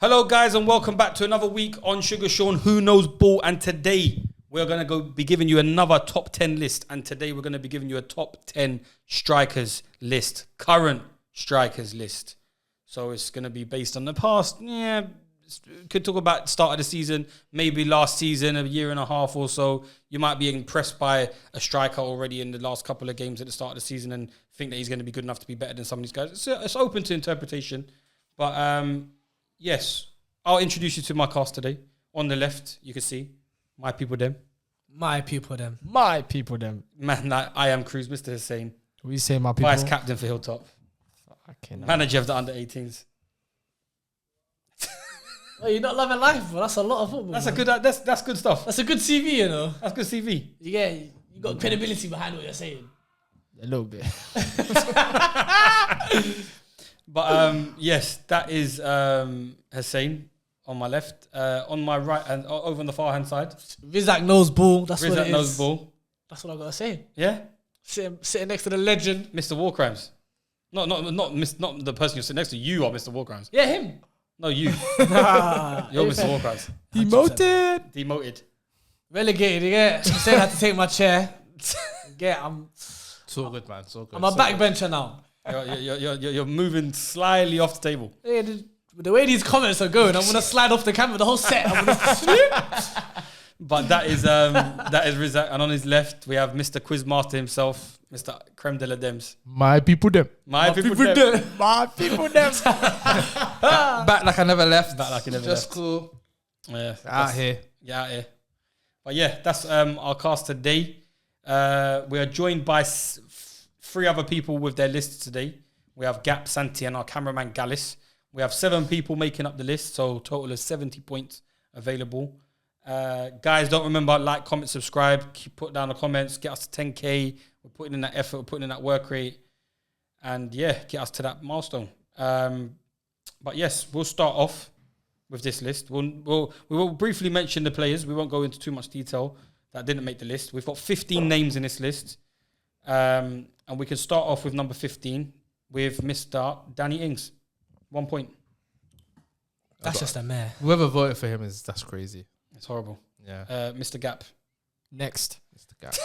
Hello, guys, and welcome back to another week on Sugar Sean Who Knows Ball. And today we're going to be giving you another top 10 list. And today we're going to be giving you a top 10 strikers list, current strikers list. So it's going to be based on the past. Yeah, could talk about start of the season, maybe last season, a year and a half or so. You might be impressed by a striker already in the last couple of games at the start of the season and think that he's going to be good enough to be better than some of these guys. It's open to interpretation. But yes, I'll introduce you to my cast today. On the left, you can see my people them. My people them. My people them. Man, I am Cruz, Mr. Hussein. We say my people. Vice captain for Hilltop. Manager of the under-18s. Oh, you're not loving life, bro. That's a lot of football. That's good stuff. That's a good CV, you know. That's good CV. Yeah, you got credibility behind what you're saying. A little bit. But yes, that is Hussein on my left. On my right and over on the far hand side, Rizak knows ball. That's what Rizak it is. knows ball. That's what I gotta say. Yeah, Sitting next to the legend, Mr. War Crimes. Not the person you're sitting next to. You are Mr. War Crimes. Yeah, him. No, you. You're Mr. War Crimes. Demoted. Relegated. Yeah, Hussein had to take my chair. Yeah, It's all good, man. It's all good. I'm a backbencher now. You're moving slightly off the table. Yeah, the way these comments are going, I'm gonna slide off the camera the whole set. I'm gonna But that is Rizak, and on his left we have Mr. Quizmaster himself, Mr. Creme de la Dems. My people them. My people them. My people them. Back like I never left. Back like you never Just left. cool. Yeah, Out here. Yeah, out here. But yeah, that's our cast today. We are joined by three other people with their lists today. We have Gap, Santi, and our cameraman Gallus. We have 7 people making up the list, so total of 70 points available. Guys, don't remember, like, comment, subscribe. Put down the comments. Get us to 10K. We're putting in that effort. We're putting in that work rate. And yeah, get us to that milestone. But yes, we'll start off with this list. We will briefly mention the players. We won't go into too much detail that didn't make the list. We've got 15 names in this list. And we can start off with number 15 with Mr. Danny Ings. 1 point. That's just a mare. Whoever voted for him that's crazy. It's horrible. Yeah. Mr. Gap. Next. Mr. Gap.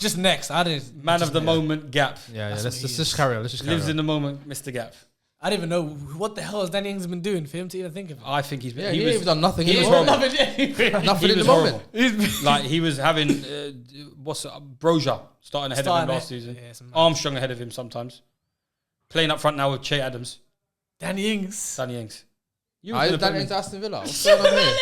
just next. I didn't. Man of the moment, Gap. Yeah. Let's just carry on. Let's just carry Lives on. in the moment, Mr. Gap. I don't even know what the hell has Danny Ings been doing for him to even think of it. I think he's been. Yeah, he ain't done nothing. he He was was horrible. nothing in the moment. Like, he was having Broja starting ahead of him last season. Yeah, it's mad. Armstrong ahead of him sometimes. Playing up front now with Che Adams. Danny Ings. Danny Ings. You I was done gonna into Aston Villa. What's going on here?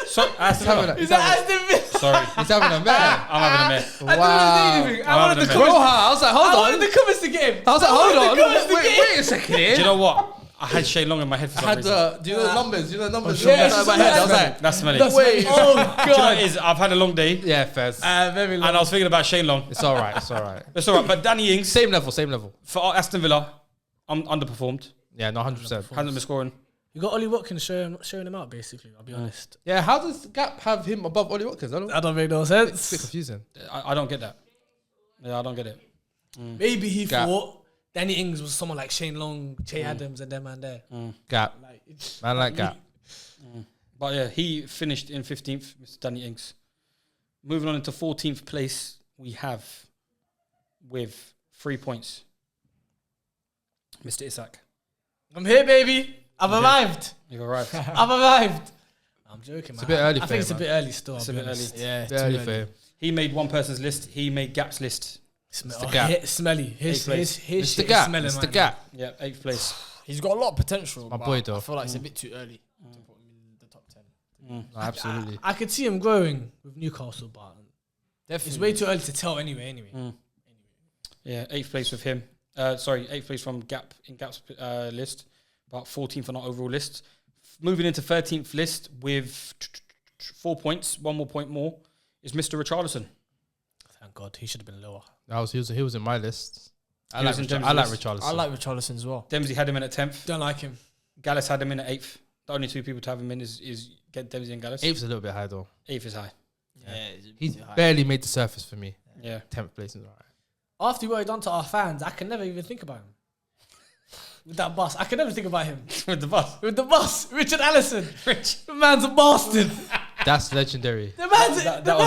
So, Aston Villa. Is that Aston Villa? Sorry. He's having a mare. I'm having a mess. I Wow. didn't say anything. I'm I wanted having the a Bro, comments. I was like, I hold wanted on. the comments to get him. I was like, hold on. comments to get him. Wait a second here. Do you know what? I had Shane Long in my head for I some had reason. do you know the numbers? Do you know the numbers? Yeah, Inside my head. I was like, That's smelly. wait. Oh, Do you know what God. it is? I've had a long day. Yeah, Fez. Very long. And I was thinking about Shane Long. It's all right. It's all right. It's all right. But Danny Ings, Same level. for Aston Villa, underperformed. Yeah, no, 100%. Hasn't been scoring. You got Ollie Watkins showing him out, basically. I'll be honest. Yeah, how does Gap have him above Ollie Watkins? I don't. That don't make no It's a bit sense. confusing. I don't get that. Yeah, I don't get it. Maybe he Gap. thought Danny Ings was someone like Shane Long, Che Adams, and them and there. Gap. Like, Man like Gap. But yeah, he finished in 15th, Mr. Danny Ings. Moving on into 14th place, we have with 3 points, Mr. Isak. I'm here, baby. I've arrived. You've arrived. I've arrived. I'm joking, man. a bit early I for think him, it's a man. bit early still. It's I'll a be bit honest. early. Yeah, Bit early for him. He made one person's list. He made Gap's list. Mr. Gap. Smelly. His place. shit Mr. Gap. is smelling, Mr. man. Gap. Yeah, 8th place. He's got a lot of potential. My but boy, though. I feel like it's a bit too early to put him in the top 10. No, absolutely. I could see him growing with Newcastle, but Definitely. it's way too early to tell anyway. Yeah, 8th place with him. 8th place from Gap in Gap's list, but 14th on our overall list. Moving into 13th list with 4 points, 1 more point more, is Mr. Richarlison. Thank God, he should have been lower. He was in my list. He was in Jamie's I like list. Richarlison. I like Richarlison as well. Dempsey had him in at 10th. Don't like him. Gallus had him in at 8th. The only 2 people to have him in is get Dempsey and Gallus. 8th's a little bit high though. 8th is high. Yeah, He's barely made the surface for me. Yeah. 10th place is alright. After what he done to our fans, I can never even think about him. with that bus. I can never think about him. with the bus. With the bus, Richard Allison. Rich. The man's a bastard. That's legendary. The man's a bastard. That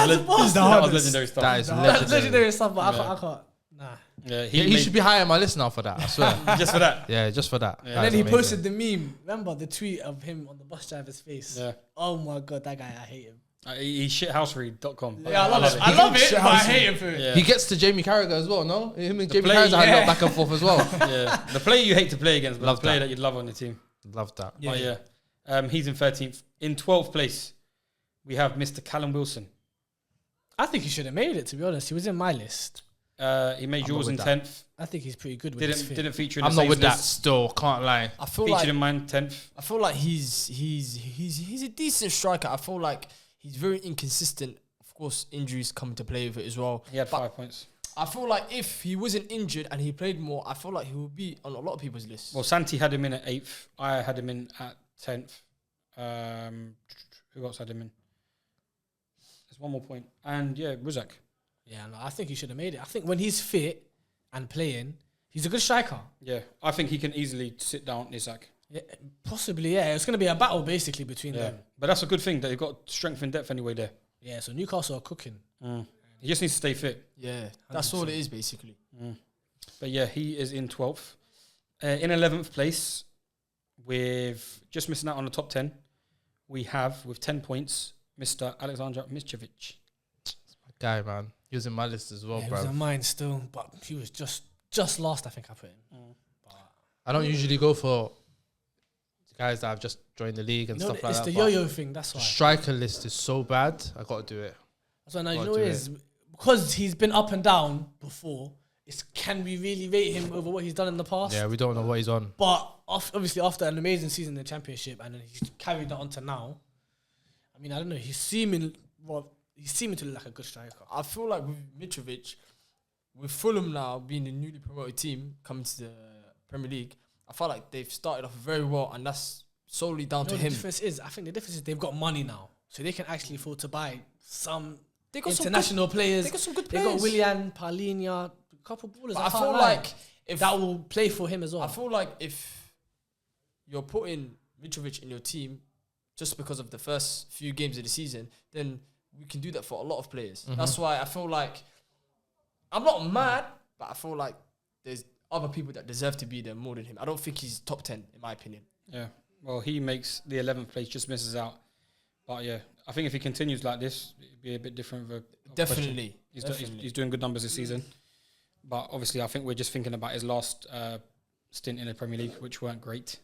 was legendary stuff. That is That's legendary stuff, but I can't. Nah. Yeah, He should be high on my list now for that. I swear. just for that. Yeah, just for that. Yeah. That And is then he amazing. posted the meme. Remember the tweet of him on the bus driver's face? Yeah. Oh my god, that guy, I hate him. He's shithouseread.com. Yeah, I love it. I love it, but I hate him for it. Yeah. He gets to Jamie Carragher as well, no? Him and Jamie player, Carragher had a yeah. lot back and forth as well. Yeah. The player you hate to play against, but Love the player that. that you'd love on your team. Love that. Yeah. But yeah. He's in 13th. In 12th place, we have Mr. Callum Wilson. I think he should have made it, to be honest. He was in my list. He made I'm yours not in with that. 10th. I think he's pretty good with his fit. Didn't feature in the I'm not saves with that list. still, can't lie. I feel Featured like in mine 10th. I feel like he's a decent striker. I feel like he's very inconsistent. Of course, injuries come into play with it as well. He had But 5 points. I feel like if he wasn't injured and he played more, I feel like he would be on a lot of people's lists. Well, Santi had him in at 8th. I had him in at 10th. Who else had him in? There's one more point. And yeah, Ruzak. Yeah, no, I think he should have made it. I think when he's fit and playing, he's a good striker. Yeah, I think he can easily sit down Isaac. Yeah, possibly, yeah. It's going to be a battle basically between Yeah, them. but that's a good thing that you've got strength and depth anyway there. Yeah, so Newcastle are cooking. He just needs to stay fit. Yeah, that's all it is basically. But yeah, he is in 12th. In 11th place, with just missing out on the top 10, we have, with 10 points, Mr. Alexander Mitrovic. Guy, man. He was in my list as well, Yeah, he bro. was on mine still, but he was just last, I think I put him. I don't usually go for guys that have just joined the league and You know, stuff like it's that. the but yo-yo thing, that's the why. striker list is so bad. I got to do it. That's why now, you Gotta know what do it is? Because he's been up and down before, can we really rate him over what he's done in the past? Yeah, we don't know what he's on. But obviously after an amazing season in the Championship and then he's carried that on to now, I mean, I don't know, he's seeming to look like a good striker. I feel like with Mitrovic, with Fulham now being the newly promoted team coming to the Premier League, I feel like they've started off very well, and that's solely down You to know, him. I think the difference is they've got money now, so they can actually afford to buy some They got some international players. They got some good They players. got Willian, Paulinho, a couple ballers. But I can't feel lie, like if that will play for him as well. I feel like if you're putting Mitrovic in your team just because of the first few games of the season, then we can do that for a lot of players. That's why I feel like I'm not mad, but I feel like there's other people that deserve to be there more than him. I don't think he's top 10 in my opinion. Yeah. Well, he makes the 11th place, just misses out. But yeah, I think if he continues like this, it'd be a bit different. Of a Definitely. question. He's doing good numbers this season. But obviously, I think we're just thinking about his last stint in the Premier League, which weren't great.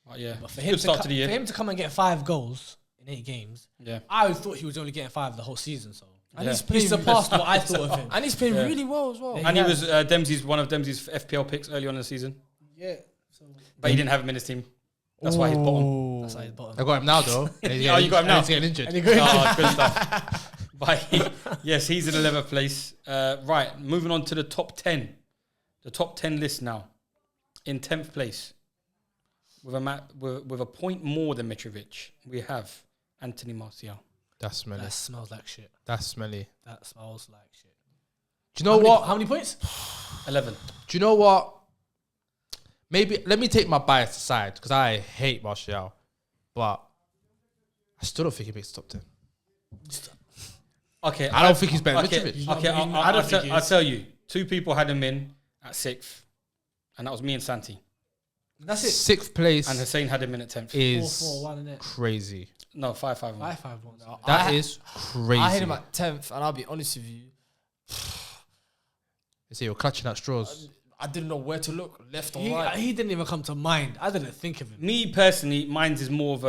But yeah, But for good him, start to the for year. him to come and get 5 goals in 8 games, Yeah. I thought he was only getting 5 the whole season. So Yeah. he surpassed what I thought of him. And he's playing Yeah. really well as well. Yeah. And he was one of Dempsey's FPL picks early on in the season. Yeah, so But he didn't have him in his team. That's why he's bottom. that's how he's bottom. I got him now, though. Oh, you got him now? He's getting injured. Oh, good stuff. But yes, he's in 11th place. Right, moving on to the top 10. The top 10 list now. In 10th place, with a point more than Mitrovic, we have Anthony Martial. That's smelly. That smells like shit. That's smelly. That smells like shit. Do you know what? How many points? 11. Do you know what? Maybe let me take my bias aside because I hate Martial, but I still don't think he makes the top 10. Okay, I don't think he's better than Okay, Mitrovic. okay, I don't think he I'll is. tell you. 2 people had him in at 6th, and that was me and Santi. That's it. 6th place And Hussein had him in at 10th. is 4-4-1 in it. crazy. No, 5-5. 5-5-1. That is crazy. I had him at 10th, and I'll be honest with you, You see, you're clutching at straws. I didn't know where to look, left or He, right. he didn't even come to mind. I didn't think of him. Me personally, mine's is more of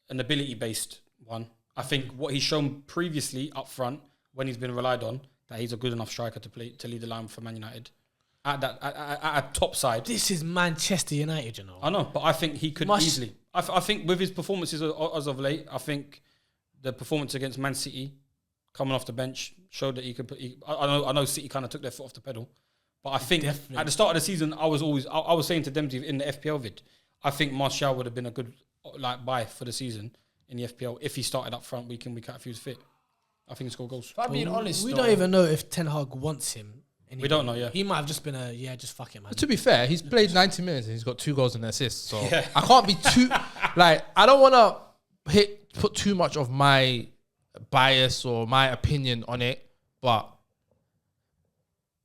an ability-based one. I think what he's shown previously up front, when he's been relied on, that he's a good enough striker to lead the line for Man United. At a top side. This is Manchester United, you know. I know, but I think he could easily. I think with his performances as of late, I think the performance against Man City, coming off the bench, showed that he could. I know City kind of took their foot off the pedal, but I think Definitely. at the start of the season, I was saying to them in the FPL vid, I think Martial would have been a good buy for the season in the FPL if he started up front week in week out if he was fit. I think he scored goals. If I'm being honest, We though, don't even know if Ten Hag wants him We don't know, yeah. He might have just been just fuck it, man. To be fair, he's played 90 minutes and he's got 2 goals and assists. So Yeah. I can't be too like I don't want to put too much of my bias or my opinion on it, but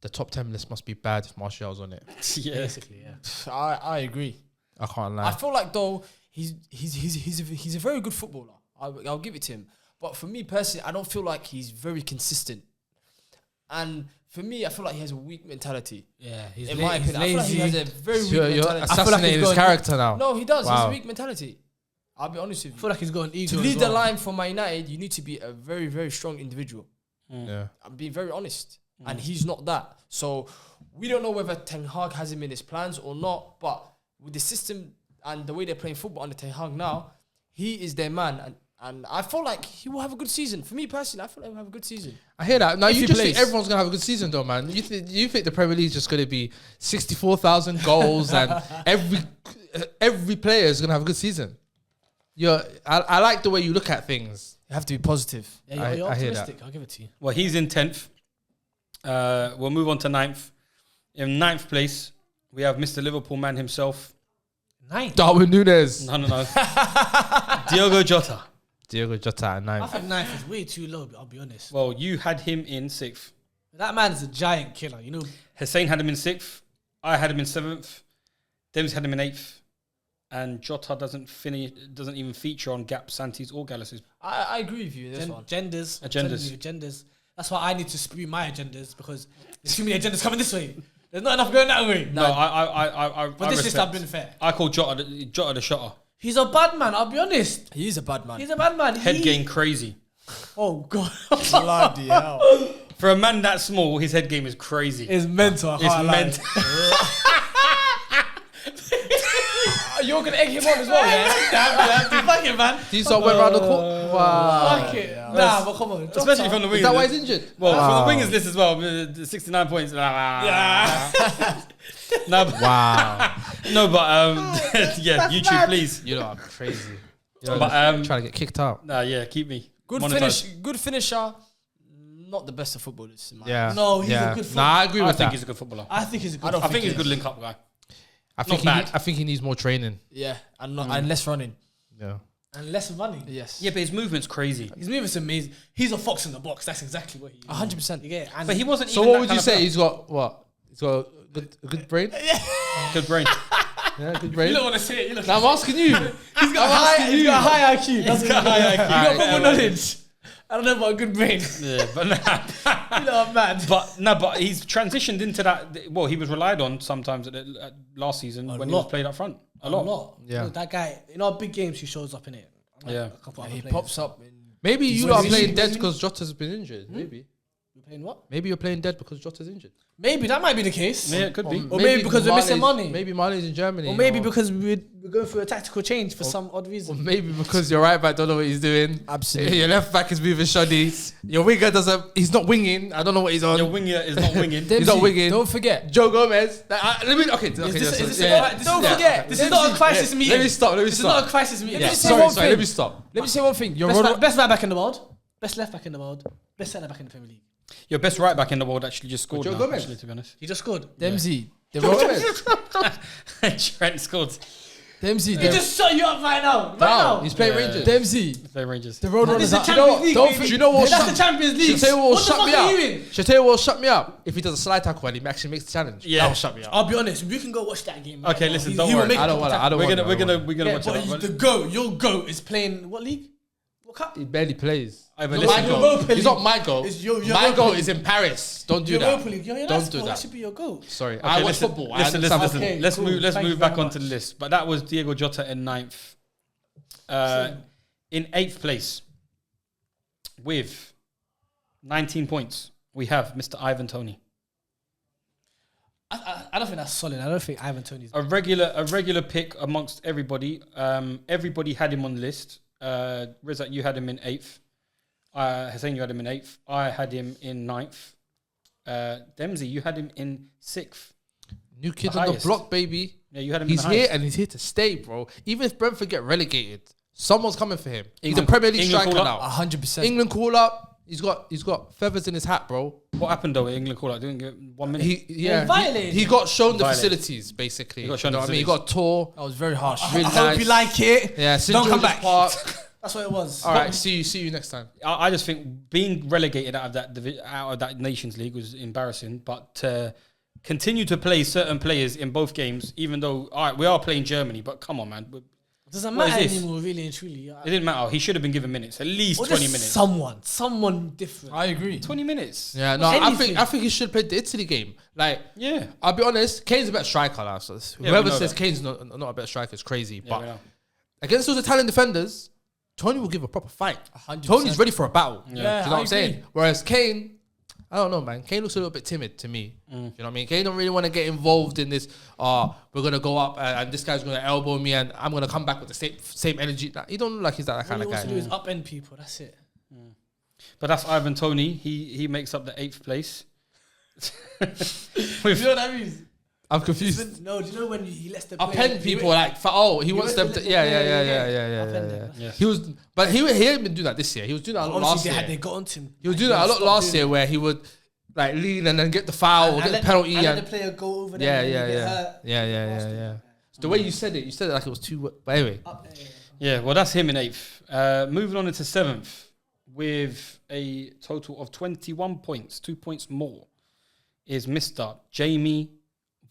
the top 10 list must be bad if Martial's on it. Yeah. Basically, yeah. I agree. I can't lie. I feel like though he's a very good footballer. I'll give it to him. But for me personally, I don't feel like he's very consistent. And for me, I feel like he has a weak mentality. Yeah, he's In my opinion, I feel like he has a very weak You're mentality. assassinating his character now. No, he does. He has Wow. a weak mentality. I'll be honest with I you. feel like he's got an ego. To as lead well. the line for Man United, you need to be a very, very strong individual. Yeah. I'm being very honest. And he's not that. So we don't know whether Ten Hag has him in his plans or not. But with the system and the way they're playing football under Ten Hag now, he is their man. And I feel like he will have a good season. For me personally, I feel like he'll have a good season. I hear that. Now If you he just think plays. everyone's gonna have a good season, though, man. You think the Premier League is just gonna be 64,000 goals and every player is gonna have a good season? I like the way you look at things. You have to be positive. Yeah, you're I hear optimistic. I'll give it to you. Well, he's in 10th. We'll move on to 9th. In 9th place, we have Mr. Liverpool man himself. 9. Darwin Núñez, No. Diogo Jota. Diogo Jota at I 9. think 9th is way too low. I'll be honest. Well, you had him in 6th. That man is a giant killer. You know, Hussein had him in 6th. I had him in 7th. Dems had him in 8th. And Jota doesn't even feature on Gap, Santi's or Gallis's. I agree with you in this one. Agendas. Agendas. That's why I need to spew my agendas because there's too many agendas coming this way. There's not enough going that way. No, I But this list I've been fair. I call Jota the shotter. He's a bad man. I'll be honest. He is a bad man. He's a bad man. Head game crazy. Oh god. Bloody hell. For a man that small, his head game is crazy. It's mental. I It's can't lie. mental. You're going to egg him on as well, yeah? Fuck it, man. These are went around the court. Wow. Fuck it. Nah, but come on. Especially from the wingers. Is that why he's injured? Well, Wow. for the wingers list as well, 69 points. Yeah. No, but, Wow. no, but yeah, YouTube, mad. please. You know, I'm crazy. You know, But, trying to get kicked out. Nah, yeah, keep me. Good monetized. good finisher. Not the best of footballers. In my Yeah. No, he's a yeah. good Nah, I agree I with think that. he's a good footballer. I think he's a good. I don't I think he's a he good is. link up guy. I think not bad. I think he needs more training. Yeah, and less running. Yeah. And less money. Yes. Yeah, but his movement's crazy. His movement's amazing. He's a fox in the box. That's exactly what he is. 100%. You get it? And But he wasn't So even what that would kind you of say? player. He's got what? He's got a good brain. Good brain. Yeah, good you brain. don't want to say it. You look. Now I'm asking you. He's got a high IQ. That's got high IQ. You got football knowledge. I don't know about a good brain. Yeah, but nah. You know, I'm mad. But he's transitioned into that. Well, he was relied on sometimes at last season when he was lot. played up front. A A lot. lot. Yeah. Look, that guy, in our big games, he shows up in it. Yeah. A couple Yeah, other he players. pops up. Maybe you What are is he playing doing? dead because Jota's been injured. Maybe. You playing what? Maybe you're playing dead because Jota's injured. Maybe that might be the case. Yeah, it could be. Or maybe because we're missing money. Maybe Mane's in Germany. Or maybe because we're going through a tactical change for some odd Or reason. maybe because your right back don't know what he's doing. Absolutely. Your left back is moving shoddy. Your winger he's not winging. I don't know what he's on. Your winger is not winging. He's not winging. Don't forget. Joe Gomez. Don't yeah. forget, this is not a crisis meeting. Let me stop. This is not a crisis meeting. Yeah. Best Say one thing. Let me stop. Let me say one thing. Your best right back in the world. Best left back in the world. Best centre back in the Premier League. Your best right back in the world actually just scored. Joe Now, Gomez? actually, to be honest. He just scored. Dempsey. Trent scored. Dempsey. He just shut you up right now. Right now. He's playing Yeah. Rangers. Dempsey. Play Rangers. The road This runners. is the Champions League. Don't baby. Do you know what? That's the Champions League. Should tell you what will What the shut fuck me are up. you in? Should tell you what will shut me up if he does a slide tackle and he actually makes the challenge. Yeah. That will shut me up. I'll be honest. We can go watch that game. right Okay, now. listen, He- don't he will worry. make I a don't couple want. tackles. I don't We're want. gonna Yeah, watch it. but the GOAT, your GOAT is playing what league? What cup? He barely plays. Hey, but Not listen, my Your goal. Europa He's League. not my goal. It's your My Europa goal League. is in Paris. Don't do Europa that. League. Yeah, Don't that's do cool. that. That should be your GOAT. Sorry, Okay, I watch listen, football. I Listen, understand listen. Okay, Let's cool. move. Let's Thank move you back very onto the much. list. But that was Diego Jota in 9th. In 8th place, with 19 points, we have Mr. Ivan Toney. I don't think that's solid. I don't think Ivan Toney's. A regular pick amongst everybody. Everybody had him on the list. Rizat, you had him in 8th. Hussein, you had him in 8th. I had him in 9th. Dempsey, you had him in 6th. New kid The on the highest. block, baby. Yeah, you had him He's in the here highest. and he's here to stay, bro. Even if Brentford get relegated, someone's coming for him. He's a England- Premier League England striker call now. up. 100%. England call up. He's got feathers in his hat, bro. What happened though? England call out didn't get 1 minute. He got shown the facilities basically. He got shown you know the what I mean? He got tour. That was very harsh. Really I hope nice. you like it. Yeah, St. Don't come George's back. Park. That's what it was. All right, see you next time. I just think being relegated out of that Nations League was embarrassing. But to continue to play certain players in both games, even though all right, we are playing Germany, but come on, man. It doesn't What is matter this? anymore, really and truly. It didn't matter. He should have been given minutes, at least Or 20 just minutes. someone different. I agree. 20 minutes. Yeah, no, Anything. I think he should play the Italy game. Like, Yeah. I'll be honest, Kane's a better striker now. So we whoever know says that. Kane's not a better striker is crazy. Yeah, we but know. against those Italian defenders, Tony will give a proper fight. 100%. Tony's ready for a battle. Yeah. Do you know what I I'm saying? agree. Whereas Kane, I don't know, man. Kane looks a little bit timid to me. You know what I mean? Kane don't really want to get involved in this. We're gonna go up and this guy's gonna elbow me and I'm gonna come back with the same energy. Nah, he don't look like he's that kind All of he wants guy. to do is upend people. That's it. But that's Ivan Toney. He makes up the 8th place. You know what I mean? I'm confused. No, do you know when he lets the player Append people like he wants them to Upend yeah. them. Yes. He hadn't been doing that this year. He was doing that a lot last Obviously, year. they got onto him. He was doing that a lot last year where he would like lean and then get the foul or get the penalty and let and the player go over yeah. there. So the way you said it like it was too. But anyway, Yeah, well, that's him in 8th. Moving on into 7th with a total of 21 points, 2 points more, is Mr. Jamie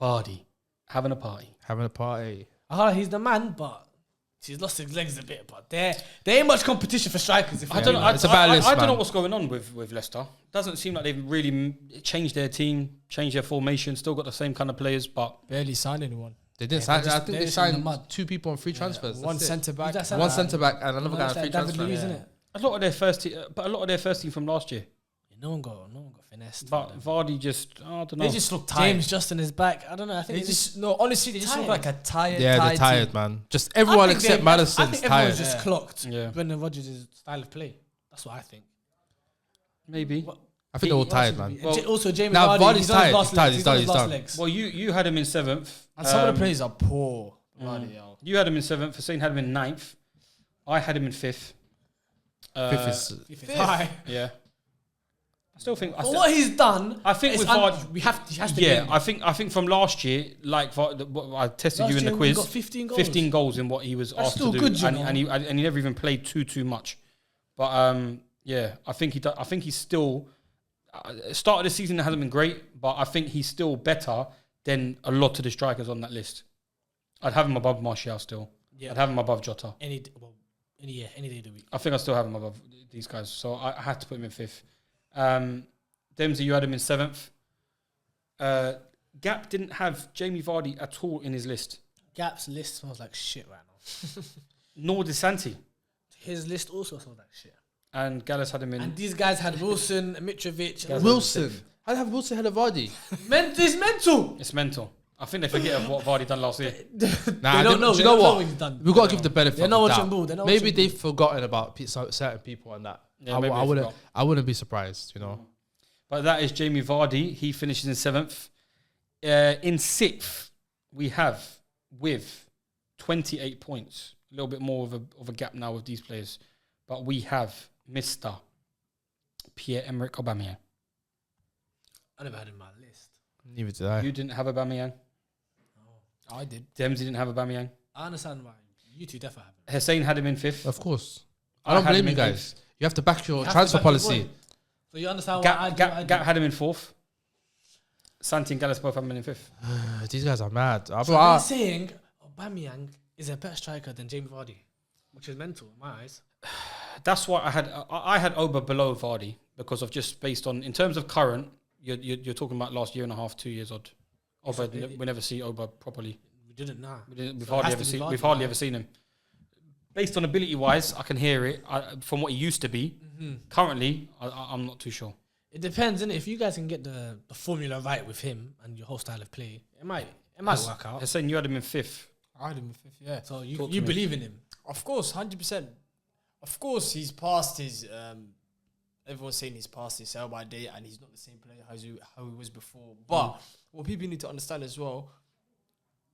Vardy having a party. having a party. He's the man, but he's lost his legs a bit. But there ain't much competition for strikers. If I don't know. It's a bad list, I don't know man. what's going on with Leicester. Doesn't seem like they've really changed their team, changed their formation. Still got the same kind of players, but Barely signed anyone. They didn't Yeah, sign. they're I just- think they're they just in the signed mud. 2 people on free transfers. One That's it. centre back. Who's that One centre centre back and another guy on free David transfer. Luiz, isn't it? a lot of their first team from last year. No one got finessed. But Vardy just, I don't know. They just look tired. James Justin is back. I don't know. I think They just honestly, they just look like tired. a tired. Yeah, they're tired, team. man. Just everyone except I Madison's think everyone's tired. just clocked Yeah. Brendan Rodgers' style of play. That's what I think. Maybe. I think they're all tired, man. Well, Also, Jamie now Vardy, Vardy's he's on his tired. last He's tired. legs. He's on his He's last done. legs. Well, you had him in 7th. And some of the players are poor. Bloody hell. You had him in 7th. Hussein had him in 9th. I had him in 5th. Fifth is High. Yeah. I still think. For what he's done, I think it's with Vardy, he has to yeah, win. I think from last year, like I tested Last you in year the we quiz, got 15 goals. 15 goals in what he was That's asked still to do, good, you know. and he never even played too much. But yeah, I think he's still start of the season hasn't been great, but I think he's still better than a lot of the strikers on that list. I'd have him above Martial still. Yeah. I'd have him above Jota. Any day of the week. I think I still have him above these guys, so I had to put him in 5th. Dempsey, you had him in 7th. Gap didn't have Jamie Vardy at all in his list, Gap's list smells like shit right now. nor did Santi. His list also smells like shit. And Gallus had him in. And these guys had Wilson, Mitrovic. and Wilson. I'd have Wilson ahead of Vardy. It's mental. It's mental. I think they forget of what Vardy done last year. Nah, They don't know. Do They you know don't know what? what he's done. We've got to give the benefit. They're of not the watching doubt. ball. They're not Maybe watching they've forgotten about certain people and that. Yeah, maybe they forgot. I wouldn't be surprised. You know. But that is Jamie Vardy. He finishes in 7th. In 6th, we have with 28 points. A little bit more of a gap now with these players. But we have Mr. Pierre-Emerick Aubameyang. I never had him on my list. Neither did I. You didn't have Aubameyang. I did. Dempsey didn't have Aubameyang. I understand why. You two definitely have him. Hussein had him in 5th. Of course. I I don't had blame him you in guys. You have to back your You have to transfer back your policy. boy. So you understand why I do. Gap had him in 4th. Santi and Gallus both have him in 5th. These guys are mad. So they're saying Aubameyang is a better striker than Jamie Vardy, which is mental in my eyes. That's why I had Oba below Vardy because of just based on in terms of current. You're talking about last year and a half, 2 years odd. Oba, we never see Oba properly. We didn't know. We've So it hardly has ever to be seen. Vardy We've hardly now. ever seen him. Based on ability wise, I can hear it. From what he used to be, currently, I'm not too sure. It depends, innit? If you guys can get the formula right with him and your whole style of play, it might work out. Hussein, you had him in 5th. I had him in 5th. Yeah. So Talk to you me. believe in him. Of course, 100%. Of course, he's past his. Everyone's saying he's past his sell by date, and he's not the same player how he was before. But what people need to understand as well,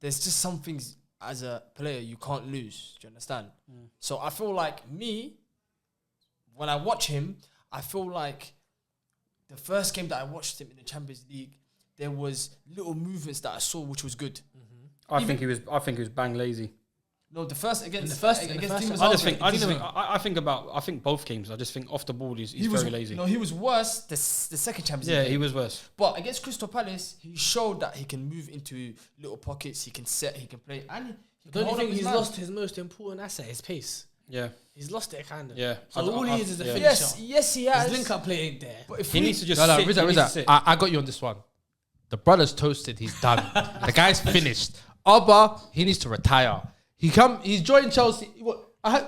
there's just some things as a player you can't lose. Do you understand? So I feel like me, when I watch him, I feel like the first game that I watched him in the Champions League, there was little movements that I saw which was good. I think he was bang lazy. No, the first against Team I think both games. I just think off the ball he's very lazy. No, he was worse the second Champions League. Yeah, game. he was worse. But against Crystal Palace, he showed that he can move into little pockets. He can set. He can play. And Don't you think he's lost his most important asset, his pace? Yeah, he's lost it kind of. yeah. So all he is a finisher. Yes, he has. His link-up play ain't there. But if He we- needs to just No, sit. He needs to Rizza, sit. I got you on this one. The brother's toasted. He's done. The guy's finished. Abba, he needs to retire. He's joined Chelsea.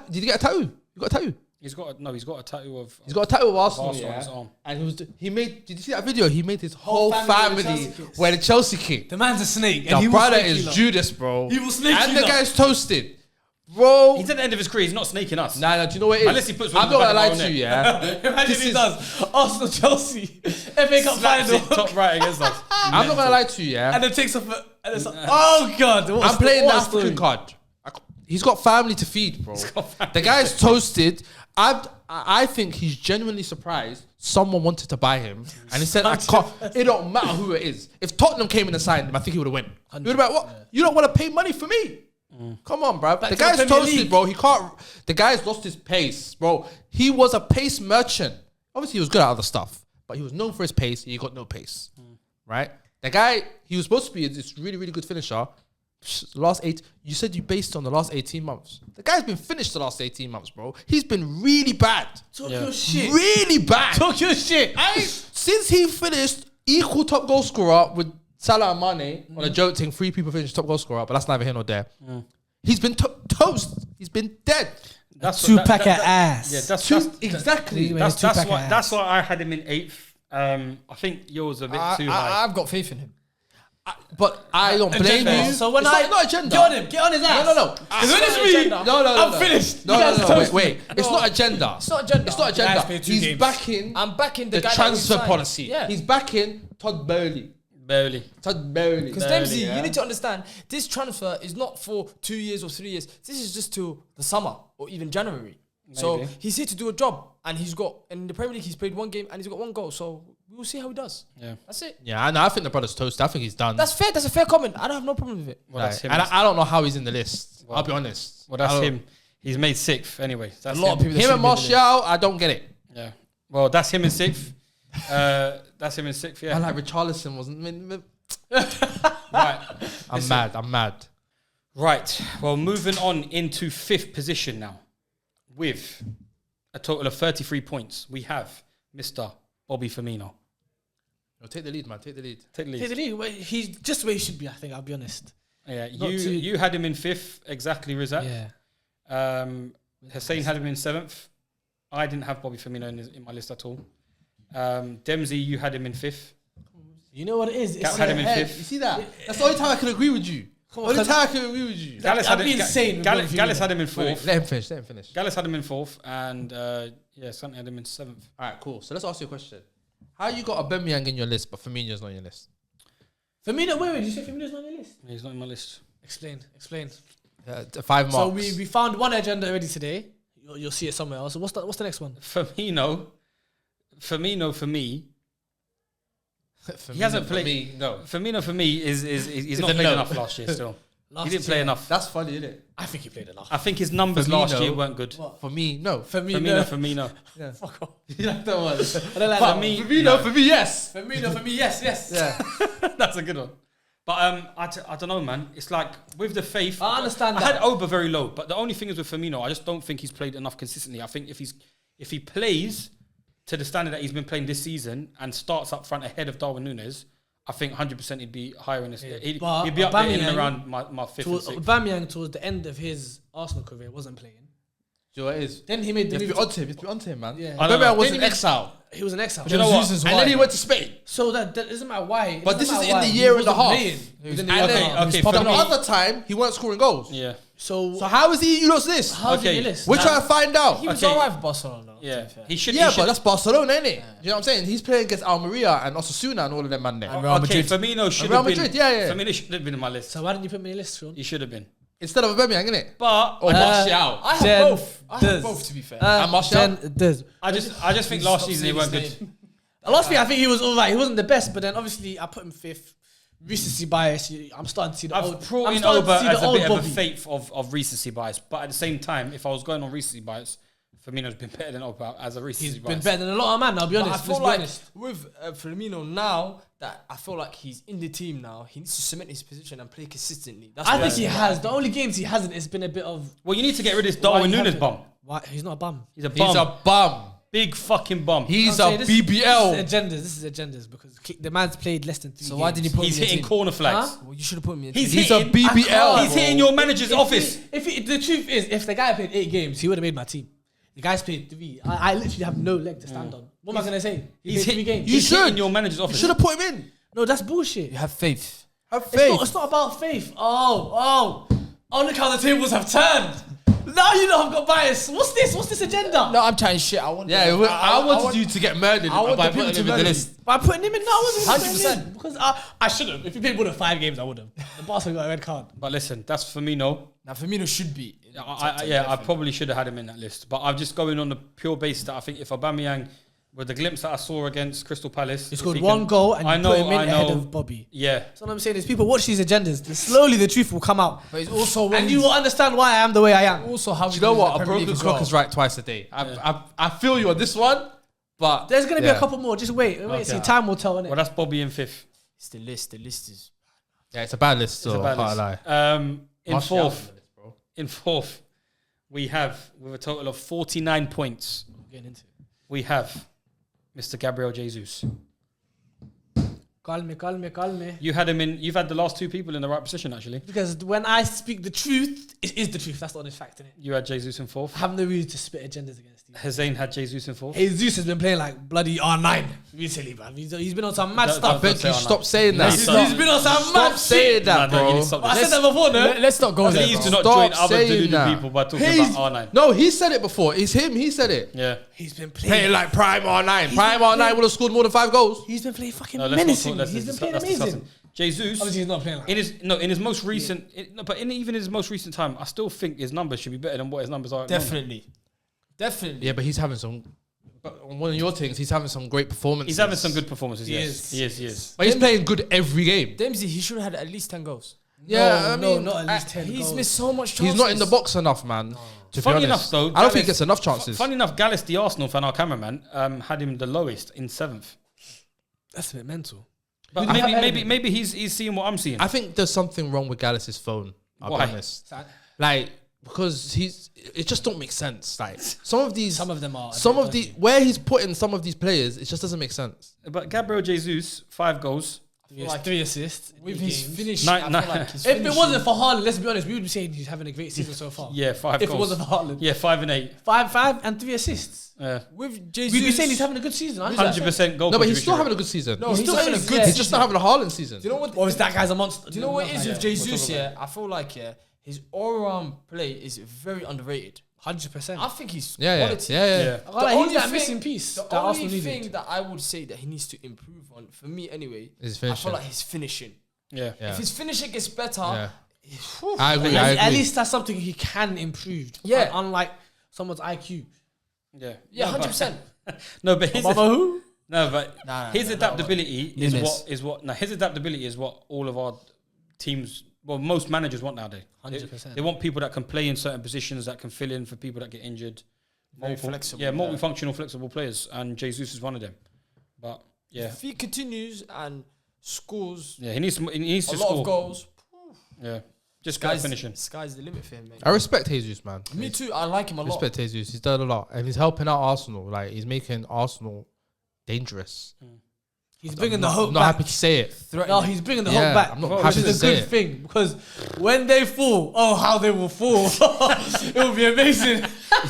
Did he get a tattoo? You got a tattoo? He's got a tattoo of. He's got a tattoo of Arsenal, Arsenal on his arm. And he made. Did you see that video? He made his whole family family Chelsea wear the Chelsea kit. The man's a snake. The brother is Judas, bro. He will snake and you the up. guy's toasted, bro. He's at the end of his career. He's not snaking us. Nah, do you know what it is? Unless he puts I'm one not in the gonna back lie of our to you, neck. yeah. Imagine he does Arsenal Chelsea FA Cup Slaps final, it top right against us. I'm not gonna lie to you, yeah. and then takes off. And it's like, oh god, I'm playing the African card. He's got family to feed, bro. The guy's toasted. I think he's genuinely surprised someone wanted to buy him, and he said, "I can't." It don't matter who it is. If Tottenham came in and signed him, I think he would have went. He would have been like, "What? You don't want to pay money for me? Come on, bro." The to guy's the Premier toasted, League. bro. He can't. The guy's lost his pace, bro. He was a pace merchant. Obviously, he was good at other stuff, but he was known for his pace. He got no pace, right? The guy, he was supposed to be this really, really good finisher. You said you based on the last 18 months. The guy's been finished the last 18 months, bro. He's been really bad. Talk your shit. Really bad. Talk your shit. Since he finished equal top goal scorer with Salah and Mane on a joke thing, 3 people finished top goal scorer, but that's neither here nor there. He's been toast. He's been dead. That's Two-pack of ass. Yeah, that's Exactly. that's why I had him in 8th. I think yours a bit too high. I've got faith in him. But I don't blame Agenda. you. So when It's not agenda. get on his ass. No. Finish me. No. I'm finished. No. You guys toast Wait. It's not agenda. It's not agenda. It's not Guys agenda. played 2 He's games. backing I'm backing the the guy that transfer we signed. policy. Yeah. He's backing Todd Bowley. Barely. Todd Bowley. Because Dempsey, you need to understand, this transfer is not for 2 years or 3 years. This is just till the summer or even January. So Maybe. he's here to do a job, and in the Premier League he's played 1 game and he's got 1 goal. So we'll see how he does. Yeah. That's it. Yeah, I think the brother's toast. I think he's done. That's fair. That's a fair comment. I don't have no problem with it. Well, that's him. And I don't know how he's in the list. Well, I'll be honest. Well, that's I don't- him. He's made 6th anyway. That's A lot of people. Him and Martial, I don't get it. Yeah. Well, that's him in 6th. That's him in 6th. Yeah. I like Richarlison wasn't. Right. I'm mad. Right. Well, moving on into 5th position now, with a total of 33 points. We have Mr. Bobby Firmino. No, take the lead, man. Take the lead. Take the lead. Take the lead. Well, he's just where he should be, I think. I'll be honest. Yeah. Not too- You had him in 5th, exactly, Rizat. Yeah. Hussein had him in 7th. I didn't have Bobby Firmino in my list at all. Dempsey, you had him in 5th. You know what it is? Gap had him in Hey, 5th. you see that? That's the only time I can agree with you. Come on, Only 'cause- time I can agree with you. Gallus had I'd be insane with Bobby Gallus Firmino. had him in 4th. Let him finish. Gallus had him in 4th, and Santi had him in 7th. All right, cool. So let's ask you a question. How you got Aubameyang in your list, but Firmino's not in your list? Firmino, wait, did you say Firmino's not on your list? He's not in my list. Explain. 5 marks. So we found one agenda already today. You'll see it somewhere else. So what's the next one? Firmino for me. He hasn't played. No. Firmino for me is he's not a played no. enough last year. Still, he didn't play enough. That's funny, isn't it? I think he played enough. I think his numbers last Firmino- year weren't good. What? For me, no. Firmino. Fuck off. You like that one? I don't like For that me, one. Firmino, no. for me, yes. Firmino for me, yes. Yeah. That's a good one. But I don't know, man. It's like with the faith. I understand I that. had Oba very low, but the only thing is with Firmino, I just don't think he's played enough consistently. I think if he plays to the standard that he's been playing this season and starts up front ahead of Darwin Núñez, I think 100% he'd be higher in this. He'd be up there in Aubameyang and around my 5th and 6th. Aubameyang towards the end of his Arsenal career wasn't playing. Do you know what it is? Then he made the You have to move. be onto him, man. Yeah. I don't know. Aubameyang was Then in he- exile. He was an exile. you know what? And then he went to Spain. So that doesn't matter why. But this is in the year and a half. Within And the year then, and a half. okay, but for the me- other time, he weren't scoring goals. Yeah. So So how is he? You lost this. how's he Okay. in your list? We're trying to find out. He was Okay. alright for Barcelona. Yeah. To be fair. He should. Yeah, he but should, that's Barcelona, innit? You know what I'm saying? He's playing against Almeria and Osasuna and all of them, man. There. And Real okay, Madrid. Firmino should Real have been. Madrid, yeah. Firmino should have been in my list. So why didn't you put me in your list, Sean? He should have been. instead of Aubameyang, innit? But Or Martial. I have Jen both. I have does. both, to be fair. And Martial? Does. I just think last season he weren't good. Last year, I think he was all right. He wasn't the best, but then obviously I put him fifth. Recency bias. I'm starting to see the old. I've brought I'm in starting Oba to see the as a old bit of a Bobby. faith of recency bias, but at the same time, if I was going on recency bias, Firmino's been better than Oba as a recency He's bias. been better than a lot of man. I'll be But I honest. feel Let's be like honest. with Firmino now, that I feel like he's in the team now. He needs to cement his position and play consistently. That's I what think he has. The only games he hasn't, it's been a bit of. Well, you need to get rid of this Why Darwin you Nunes haven't- bum. Why he's not a bum. He's a bum. He's a bum. Big fucking bum. He's I'm a saying BBL. This is agendas because the man's played less than 3 So games. why did he put He's him in the hitting team? corner flags. Huh? Well, you should have put him in the He's team. He's a hitting. BBL. He's hitting your manager's office. The truth is, if the guy played 8 games, he would have made my team. The guy's played 3. I literally have no leg to stand on. What am I gonna say? He He's played 3 games. He's hitting should. your manager's You office. should have put him in. No, that's bullshit. You have faith. Have It's not about faith. Oh, look how the tables have turned. Now you know I've got bias. What's this agenda? No, I'm chatting shit. I want. Yeah, I wanted you to get murdered I want by the people putting to him in the murder list. By putting him in, no, I wasn't 100%. because I should have. If he played more than 5 games, I would have. The Barca got a red card. But listen, that's Firmino. Now Firmino should be. in the top 10, I definitely. probably should have had him in that list. But I'm just going on the pure basis that I think if Aubameyang, with the glimpse that I saw against Crystal Palace, He if scored he 1 can- goal and I you know, put him in I ahead know. of Bobby. Yeah, So what I'm saying is people watch these agendas. Then slowly the truth will come out. But it's also when And you will understand why I am the way I am. also how Do you know what? A broken clock is right twice a day. I feel you on this one, but There's going to be a couple more. Just wait. Okay. See, time will tell, innit? well, that's Bobby in 5th. It's the list. The list is. yeah, it's a bad list. It's So a bad can't list. lie. In Martial's 4th, on the list, bro. in 4th, we have with a total of 49 points. Getting into it. We have Mr. Gabriel Jesus. Calme. You had him in. You've had the last 2 people in the right position actually. Because when I speak the truth, it is the truth. That's the honest fact, innit? You had Jesus in 4th. I have no reason to spit agendas against you. Hussein had Jesus in 4th. Jesus has been playing like bloody R9 recently, man. He's been on some mad Don't- stuff. I beg say you on stop that. saying that. He's He's been on some Stop mad saying shit. that, Nah, you need bro. to stop I this. said that before, no? Let's not go there. Please bro. do not Stop join other saying Delulu that. people by talking He's- about R9. No, he said it before. It's him. He said it. Yeah. He's been Playing playing like Prime R9. He's Prime been R9 playing- would have scored more than 5 goals. He's been playing fucking No, let's not menacing. talk. Let's He's been playing that's amazing. disgusting. Jesus, Obviously, he's not playing like in his most recent, even in his most recent time, I still think his numbers should be better than what his numbers are. At the moment. Definitely. Yeah, but he's having some. But on one of your things, he's having some great performances. He's having some good performances. He Yes, is. he is. But he's playing good every game. Dempsey, he should have had at least 10 goals. Yeah, I no, mean, not at least 10 He's goals. missed so much chances. he's not in the box enough, man. To Funny be enough, honest, though, I don't think he Gallus- gets enough chances. Funny enough, Gallus, the Arsenal fan, our cameraman, had him the lowest in 7th. That's a bit mental. But Who do you have ahead of him? maybe he's seeing what I'm seeing. I think there's something wrong with Gallus' phone. I'll Why? be honest. Like, because it just don't make sense. Like, some of them are. where he's putting some of these players, it just doesn't make sense. But Gabriel Jesus, 5 goals. Like 3 assists. With 8 his games. finish. Nine- I feel like his If it finishing- wasn't for Haaland, let's be honest, we would be saying he's having a great season so far. Yeah, 5 If it goals. wasn't for Haaland. Yeah, 5 and 8. 5 and 3 assists. with Jesus, We'd be saying he's having a good season. 100% goal. No, but he's still contribution having a good season. No, he's he's still having having a a good good. He's just not having a Haaland season. Do you know what? Or is that guy's a monster? Do you know what it is with Jesus? we'll talk Yeah, I feel like his all-round play is very underrated. 100%. I think he's Yeah. quality. Yeah. He's that missing piece The that Arsenal only needed. thing that I would say that he needs to improve on, for me anyway, His I finishing. feel like his finishing. Yeah. If his finishing gets better, Yeah. whew, I agree. At least that's something he can improve. Yeah. Unlike someone's IQ. Yeah. yeah, No, but- 100%. No, but his who? no, but Nah, his nah, adaptability Nunes. his adaptability is what all of our teams, well, most managers want nowadays. 100%. They want people that can play in certain positions, that can fill in for people that get injured. Very flexible. Yeah, multifunctional, flexible players, and Jesus is one of them. But yeah, If he continues and scores yeah, he needs to a lot score. of goals, Yeah, just guys finishing. sky's the limit for him, mate. I respect Jesus, man. Me too. I like him a lot. Respect Jesus. He's done a lot, and he's helping out Arsenal. Like, he's making Arsenal dangerous. He's bringing I'm the not- hope I'm not back. happy to say it. No, he's bringing the Yeah, hope back. I'm not which happy to is a say good it. thing because when they fall, oh, how they will fall. It will be amazing.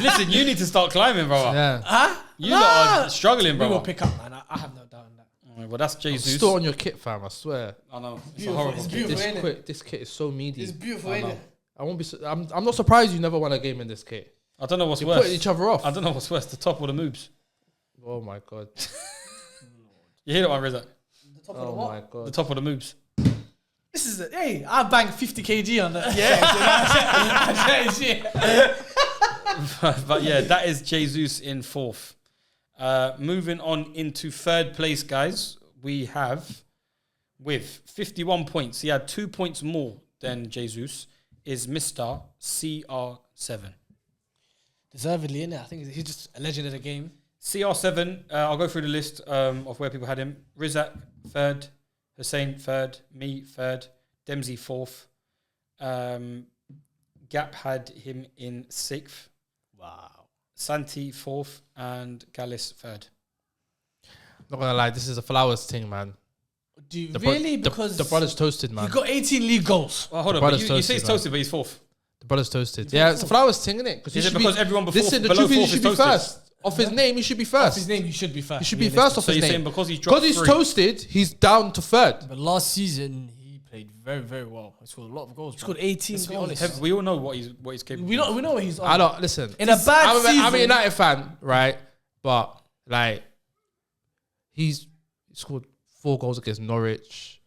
Listen, you need to start climbing, brother. Yeah. Huh? You lot are struggling, We bro. will pick up, man. I have no doubt in that. Well, that's Jesus. Still on your kit, fam. I swear. I know. It's a Beautiful. horrible It's kid. beautiful. This ain't it? kit is so meaty. beautiful, I know. I won't be. I'm not surprised you never won a game in this kit. I don't know what's You're worse. putting each other off. I don't know what's worse, the top or the moves. Oh my god. You hear that one, Rizak? Oh my god. The top or the moves. This is hey, I banked 50 kg on that. But yeah, that is Jesus in fourth. Moving on into third place, guys, we have with 51 points. He had 2 points more than Jesus. Is Mr. CR7. Deservedly, innit? I think he's just a legend of the game. CR7. I'll go through the list of where people had him. Rizak third, Hussein third, me third, Dempsey fourth. Gap had him in sixth. Wow. Santi fourth and Gallis third. Not gonna lie, this is a flowers thing, man. Do you really? Because the brother's toasted, man. he got 18 league goals. Well, hold The on, but brother's you say he's toasted, toasted, but he's fourth. The brother's toasted. Yeah, it's a flowers thing, innit? Is it because everyone before listen, the below truth is, he fourth should is be toasted? first. Off his name, he should be Off first. his name, he should be first. He should be first off So his you're saying name. because he's dropped Because he's three. toasted, he's down to third. But last season he played very, very well. He scored a lot of goals. He scored 18 Let's be goals. honest. We all know what he's capable. We know what he's on. I don't listen. In a bad I'm a season. United fan, right? But like, he scored 4 goals against Norwich.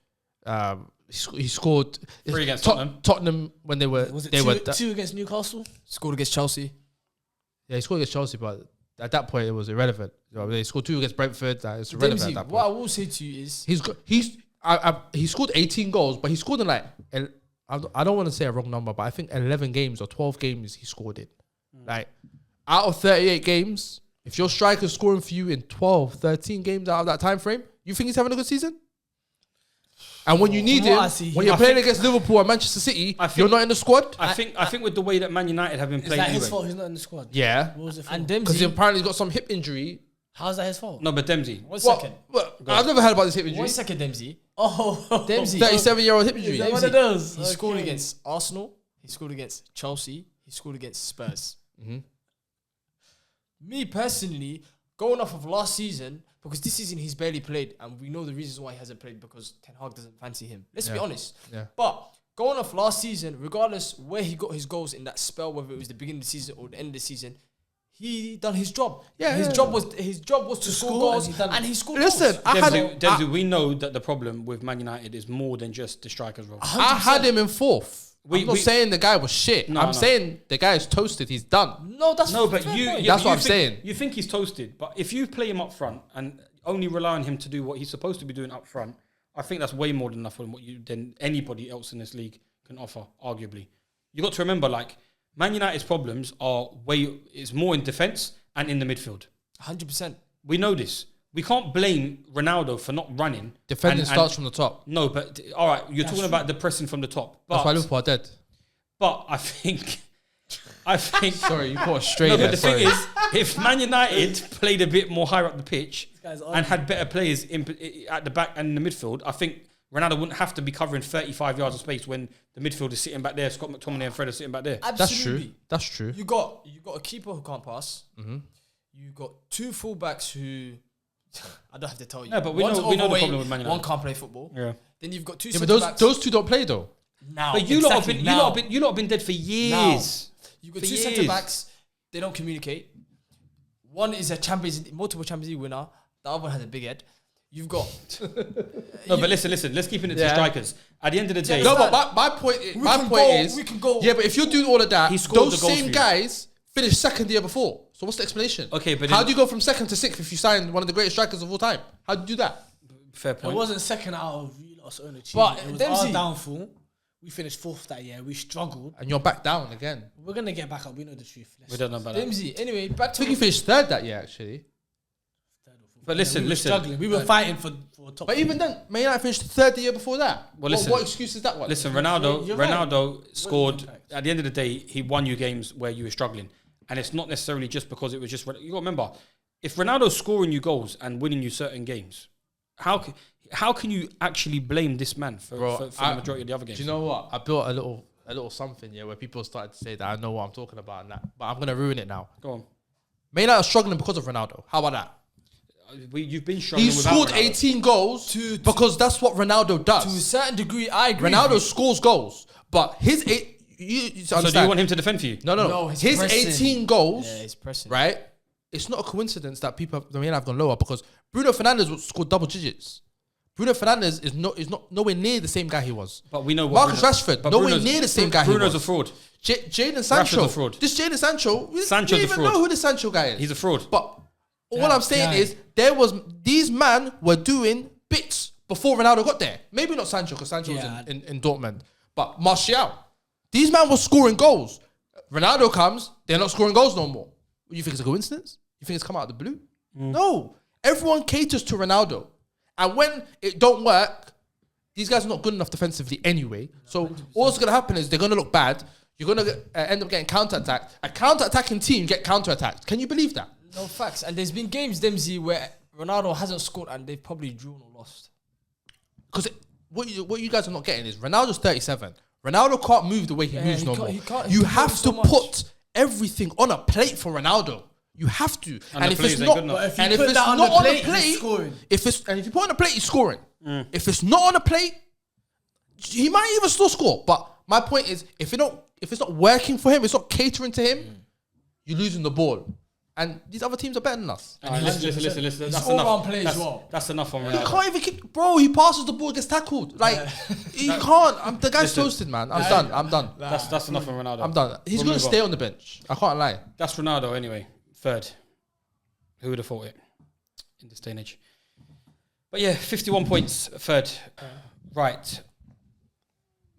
He scored 3 against Tottenham. Tottenham when they were Was it they two, were two against Newcastle? Scored against Chelsea. yeah, he scored against Chelsea, but at that point it was irrelevant. You know, he scored 2 against Brentford. It's irrelevant Dempsey, at that what I point. will say to you is He scored 18 goals, but he scored in like I don't want to say a wrong number, but I think 11 games or 12 games he scored in. Like out of 38 games, if your striker's scoring for you in 12, 13 games out of that time frame, you think he's having a good season? And when you need From what him, I see, when you're playing against Liverpool and Manchester City, you're not in the squad. I think with the way that Man United have been Is playing that his anyway. fault he's not in the squad? Yeah, What was it for? and because Dempsey. apparently he's got some hip injury. How's that his fault? No, but Dempsey. One second. I've never heard about this hip injury. 1 second, Dempsey. Oh, Dempsey. 37-year-old hip Is injury. that one of those? He Okay. scored against Arsenal. He scored against Chelsea. He scored against Spurs. Mhm. Me personally, going off of last season, because this season he's barely played, and we know the reasons why he hasn't played because Ten Hag doesn't fancy him. Let's be Yeah. honest. Yeah. But going off last season, regardless where he got his goals in that spell, whether it was the beginning of the season or the end of the season, he done his job. Yeah, his yeah, job was to score goals, and he done it. and he scored Listen, goals. I had Dempsey, we know that the problem with Man United is more than just the strikers role. I had him in fourth. I'm not saying the guy was shit. No, I'm no. saying the guy is toasted. He's done. No, that's No, but fair you. point. Yeah, That's but what you I'm think- saying. You think he's toasted, but if you play him up front and only rely on him to do what he's supposed to be doing up front, I think that's way more than enough than anybody else in this league can offer. Arguably, you got to remember, like Man United's problems is more in defense and in the midfield. 100%. We know this. We can't blame Ronaldo for not running. Defending and- starts from the top. No, but all right, you're talking about the pressing from the top. That's why But, Liverpool are dead. but I think. Sorry, you caught straight No, there. but the Sorry. thing is, if Man United played a bit more higher up the pitch guy's and had better players at the back and in the midfield, I think Ronaldo wouldn't have to be covering 35 yards of space when the midfield is sitting back there. Scott McTominay and Fred are sitting back there. That's Absolutely. true. That's true. You got a keeper who can't pass. Mm-hmm. You got 2 fullbacks who I don't have to tell you. Yeah, but we One's know the overweight, problem with Man United. One can't play football. Yeah. Then you've got 2 Yeah, but centre-backs. those two don't play though. now. But you lot have exactly been now. you lot have been dead for years. You got For 2 years. centre-backs. They don't communicate. One is a multiple Champions League winner. The other one has a big head. You've got No, but listen. Let's keep it to Yeah. strikers. At the end of the day, No, but my point is, we can go. yeah, but if you're doing all of that, He scored those the goals for same you. guys finished second the year before. So what's the explanation? Okay, but how then- do you go from second to sixth if you sign one of the greatest strikers of all time? How do you do that? fair It point. wasn't second out of you lot's own achievement. But It was Dempsey- our downfall. We finished fourth that year. We struggled. And you're back down again. We're gonna get back up. We know the truth. We don't know about that. Dempsey. Anyway, back I to think he finished third that year actually. But listen, we were listen. struggling. We were fighting for top. But even then, Man United finished third the year before that. Well, listen. What excuse is that one? Listen, Ronaldo. You're right. Ronaldo scored. impact? At the end of the day, he won you games where you were struggling, and it's not necessarily just because it was just. You got to remember, if Ronaldo's scoring you goals and winning you certain games, how can you actually blame this man for the majority of the other games? Do you know what? I built a little something where people started to say that I know what I'm talking about and that, but I'm gonna ruin it now. Go on. Man United are struggling because of Ronaldo. How about that? You've been struggling. He without scored Ronaldo. 18 goals because that's what Ronaldo to a does. certain degree. I agree. Ronaldo with scores goals, but his you So do you understand? want him to defend for you? No. No, he's His pressing. 18 goals, you. Yeah, he's pressing. right? It's not a coincidence that people have gone lower because Bruno Fernandes scored double digits, Bruno Fernandes is not nowhere near the same guy he was. But we know what Marcus Rashford, but nowhere Bruno's- near the same guy he was. Bruno's a fraud. Jadon Sancho. Rashford's a fraud. This Jadon Sancho, we Sancho's don't a even fraud. know who the Sancho guy is. He's a fraud. But all I'm saying is these men were doing bits before Ronaldo got there. Maybe not Sancho because Sancho was in Dortmund, but Martial. These men were scoring goals. Ronaldo comes, they're not scoring goals no more. You think it's a coincidence? You think it's come out of the blue? No. Everyone caters to Ronaldo, and when it don't work, these guys are not good enough defensively anyway. So what's going to happen is they're going to look bad. You're going to end up getting counter-attacked. A counter-attacking team get counter-attacked. Can you believe that? No facts. And there's been games, Dempsey, where Ronaldo hasn't scored and they've probably drawn or lost. Because what you guys are not getting is Ronaldo's 37. Ronaldo can't move the way he moves no more. You have to put everything on a plate for Ronaldo. You have to. And if it's not, and if it's not on the plate, if you put it on the plate, he's scoring. If it's not on the plate, he might even still score. But my point is, if it's not working for him, it's not catering to him, you're losing the ball. And these other teams are better than us. Listen. That's enough. That's enough on Ronaldo. He can't even kick. Bro, he passes the ball, gets tackled. Like, he can't. The guy's toasted, man. I'm done. That's enough on Ronaldo. I'm done. He's going to stay on the bench. I can't lie. That's Ronaldo anyway. Third. Who would have thought it in this day and age? But yeah, 51 points, third. Right.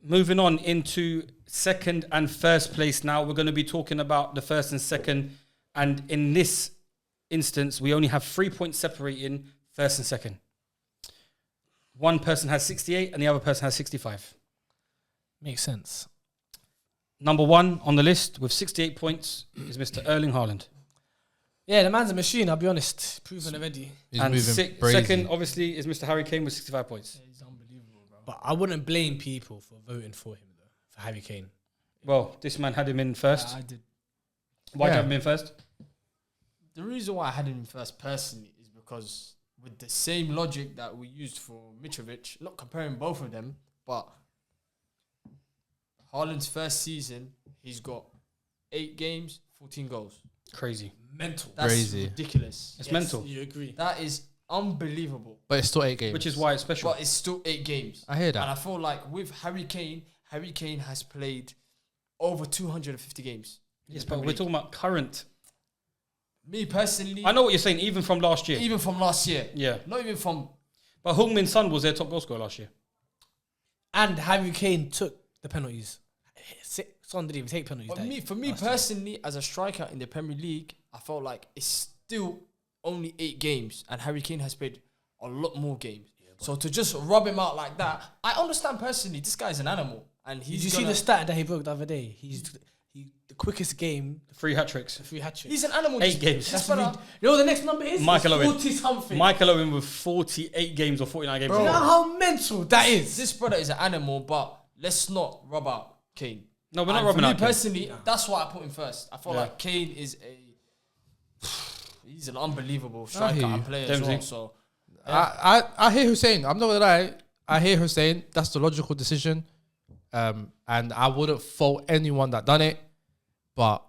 Moving on into second and first place now. We're going to be talking about the first and second. And in this instance, we only have 3 points separating first and second. One person has 68 and the other person has 65. Makes sense. Number one on the list with 68 points is Mr. Erling Haaland. Yeah, the man's a machine, I'll be honest. Proven already. He's And moving second, obviously, is Mr. Harry Kane with 65 points. He's unbelievable, bro. But I wouldn't blame people for voting for him, though, for Harry Kane. Well, this man had him in first. I did. Why did you have him in first? The reason why I had him first personally is because with the same logic that we used for Mitrovic, not comparing both of them, but Haaland's first season, he's got 8 games, 14 goals. Crazy. Mental. That's Crazy. ridiculous. It's mental. You agree. That is unbelievable. But it's still 8 games. Which is why it's special. But it's still 8 games. I hear that. And I feel like with Harry Kane has played over 250 games. Yes, but we're talking about current. Me personally, I know what you're saying, even from last year. even from last year. Yeah. Not even from... But Heung-min Son was their top goal scorer last year. And Harry Kane took the penalties. Son didn't even take penalties. But for me personally, as a striker in the Premier League, I felt like it's still only 8 games and Harry Kane has played a lot more games. So to just rub him out like that, I understand personally, this guy's an animal. And Did you see the stat that he broke the other day? He the quickest game, 3 hat-tricks. 3 hat-tricks. He's an animal. 8 games. That's you know what the next number is? Michael Owen. 40-something. Michael Owen with 48 games or 49 games. You know how mental that is? This brother is an animal, but let's not rub out Kane. No, we're not And rubbing for me out Kane. personally, that's why I put him first. I feel Yeah. like Kane is he's an unbelievable striker and player as Dempsey. well. So I hear Hussein. I'm not gonna lie. I hear Hussein. That's the logical decision. And I wouldn't fault anyone that done it. But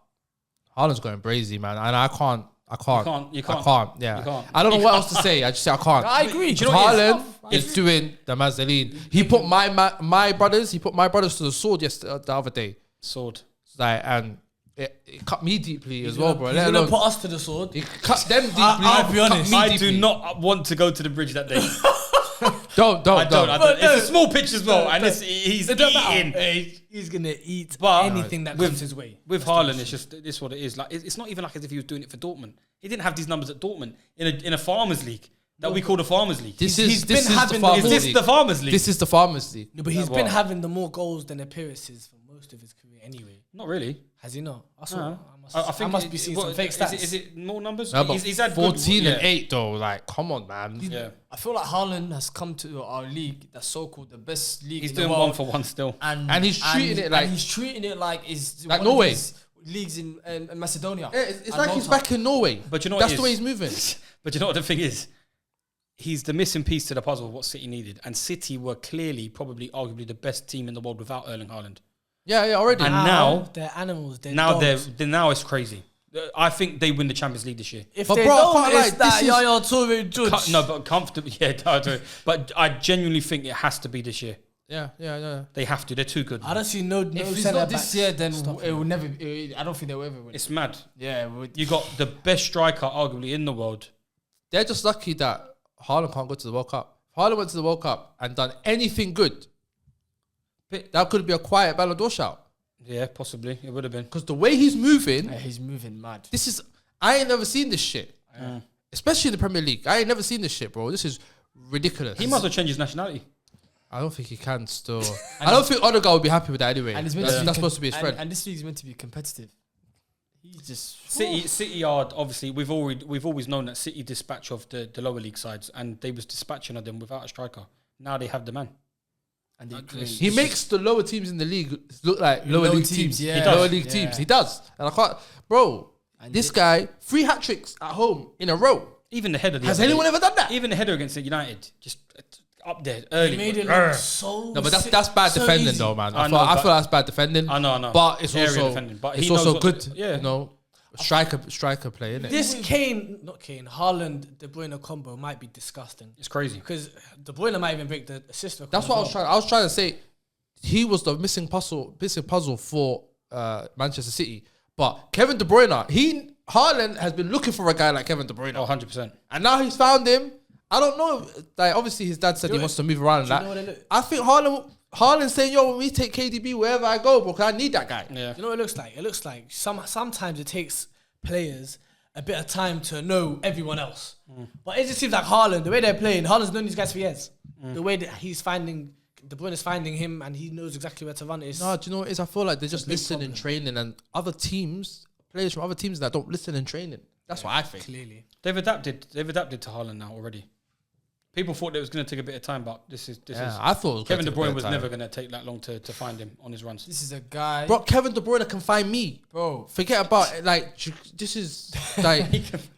Haaland's going brazy, man. And I can't. You can't. I can't. Yeah. You can't. I don't know what else to say. I just say I can't. I agree. Do you know what it is? Haaland is doing the Mazzelin. He put my brothers. He put my brothers to the sword yesterday, the other day. Sword. Like, and it cut me deeply as well, bro. He's Let gonna alone put us to the sword. it cut them deeply. I'll be honest. I do not want to go to the bridge that day. Don't. I don't. It's a small pitch as well, and he's eating. He's gonna eat But anything that comes his way. With Haaland, it's just this is what it is. Like it's not even like as if he was doing it for Dortmund. He didn't have these numbers at Dortmund in a Farmers League that we call the Farmers League. This He's is been the having- Farmers Is this League. the Farmers League? This is the Farmers League. No, but he's What? been having the more goals than appearances for most of his career anyway. Not really. Has he not? I saw. No. I must be seeing some fake stats. Is it more numbers? No, but he's had 14 good, and 8 though. Like, come on, man. Yeah, I feel like Haaland has come to our league, that's so-called the best league he's in doing the world. 1 for 1 still. And he's treating it like- he's treating it like it's Like one of Norway. these leagues in Macedonia. Yeah, it's And like he's Jota. back in Norway. But you know what That's it the way is? he's moving. But you know what the thing is? He's the missing piece to the puzzle of what City needed, and City were clearly, probably, arguably the best team in the world without Erling Haaland. Yeah, already. And now they're animals. They're now dogs. now it's crazy. I think they win the Champions League this year. If But they bro, I don't, can't it's lie, that this Yaya Toure Judge. No, but comfortably, yeah. But I genuinely think it has to be this year. Yeah. They have to. They're too good. I don't see no If it's centre not back. this year, then it will never. I don't think they'll ever win. It's mad. Yeah, You got the best striker, arguably, in the world. They're just lucky that Haaland can't go to the World Cup. If Haaland went to the World Cup and done anything good, that could be a quiet Ballon d'Or shout. Yeah, possibly. It would have been. Because the way he's moving, he's moving mad. I ain't never seen this shit. Especially in the Premier League. I ain't never seen this shit, bro. This is ridiculous. He might as well change his nationality. I don't think he can still. I don't think Odegaard would be happy with that anyway. And That's supposed to be his friend. And this league's meant to be competitive. He's just City are obviously we've always known that City dispatch of the lower league sides, and they was dispatching of them without a striker. Now they have the man. And He makes the lower teams in the league look like lower league teams. yeah. He He does. does. Lower league teams. He does. And I can't, bro. And This guy 3 hat tricks at home in a row. Even the header. Has anyone ever done that? Even the header against United, just up there early. He made it look so. No, but that's bad so defending easy. though, man. I I know, feel that's bad defending. I know. But it's Area also defending, but it's he knows also what good. to do. Yeah. You know, striker play, innit? This Haaland, De Bruyne combo might be disgusting It's crazy. because De Bruyne might even break the assist record. That's as what well. I was trying to say. He was the missing puzzle for Manchester City. But Kevin De Bruyne, Haaland has been looking for a guy like Kevin De Bruyne. Oh, 100%. And now he's found him. I don't know. Like, obviously, his dad said he wants to move around and Do you know what that. it look- I think Haaland's saying, yo, when we take KDB wherever I go, bro, because I need that guy. Yeah. You know what it looks like? It looks like sometimes it takes players a bit of time to know everyone else. But it just seems like Haaland, the way they're playing, Haaland's known these guys for years. The way that he's finding, De Bruyne is finding him and he knows exactly where to run. Is No, do you know what it is? I feel like they just big listen in problem. training and other teams, players from other teams that don't listen in training. That's what I think. clearly. They've adapted to Haaland now already. People thought it was going to take a bit of time, but this is I thought it was Kevin De gonna take a bit Bruyne of was time. never going to take that long to find him on his runs. This is a guy, Bro, Kevin De Bruyne can find me. bro. Forget about it. Like, this is like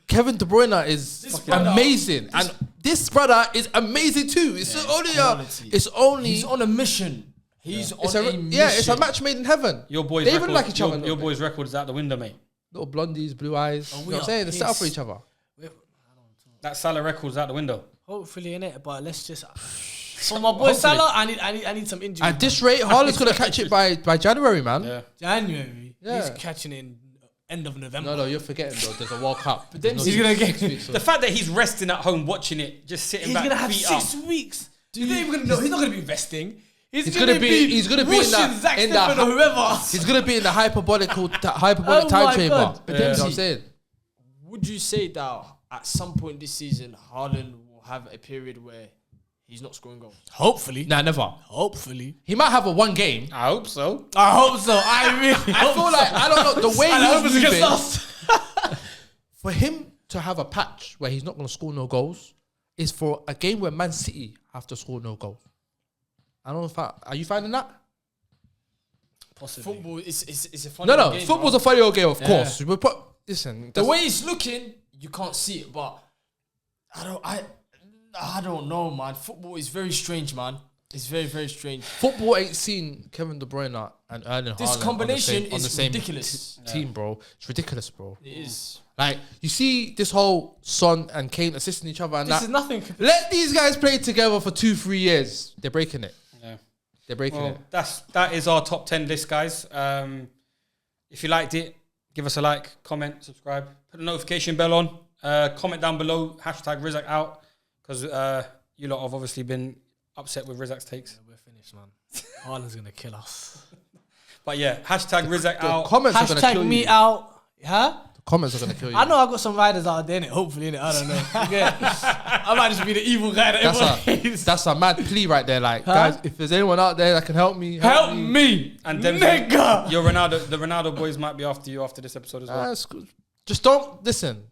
Kevin De Bruyne is brother- amazing, and this brother is amazing too. It's only quality. he's He's on a mission. He's it's on a a mission. yeah, it's a match made in heaven. Your boys, They even record, like each other. your boys' record is out the window, mate. Little blondies, blue eyes. You know what I'm are saying? They set up for pissed. each other. That Salah record's out the window. Hopefully in it, but let's just. For my boy Salah, I need some injury. At this rate, Haaland's gonna catch it by January, man. Yeah. January, Yeah. he's catching in end of November. No, you're forgetting though. There's a World Cup. But then he's gonna get- The fact that he's resting at home, watching it, just sitting He's back, gonna have feet 6 up. weeks. He's not even gonna know. He's not gonna be resting. He's gonna be in rushing that Zach in Steffen or whoever. He's gonna be in the hyperbolic Oh time my chamber. God. You know what I'm saying? Would you say that at some point this season, Haaland will have a period where he's not scoring goals? Hopefully, Nah, never. hopefully. He might have a one game. I hope so. I hope so. I really. I feel like I don't know the way And I hope it's he's against moving. us. For him to have a patch where he's not going to score no goals is for a game where Man City have to score no goals. I don't know if are you finding that? Possibly. Football is a fun No. game, Football's bro. a funny old game, of course. We put listen. The that's- way it's looking, you can't see it, but I don't know, man. Football is very strange, man. It's very, very strange. football ain't seen Kevin De Bruyne and Erling This Haaland combination on the is same ridiculous. team, bro. It's ridiculous, bro. It is. Like you see this whole Son and Kane assisting each other and This that. is nothing. Let these guys play together for 2-3 years. They're breaking it. Yeah. They're breaking Well, it. that is our top 10 list, guys. If you liked it, give us a like, comment, subscribe, put the notification bell on. Comment down below, hashtag Rizak out, because you lot have obviously been upset with Rizak's takes. We're finished, man. Haaland's gonna kill us. But yeah, hashtag Rizak out. Comments are gonna kill Hashtag me you. out. Huh? The comments are gonna kill you. I know I got some riders out there, innit? Hopefully, innit? I don't know. Yeah. I might just be the evil guy that everyone hates. That's a mad plea right there. Like, guys, if there's anyone out there that can help me, Help me, And then nigga. your Ronaldo, the Ronaldo boys might be after you after this episode as well. That's good. Just don't listen.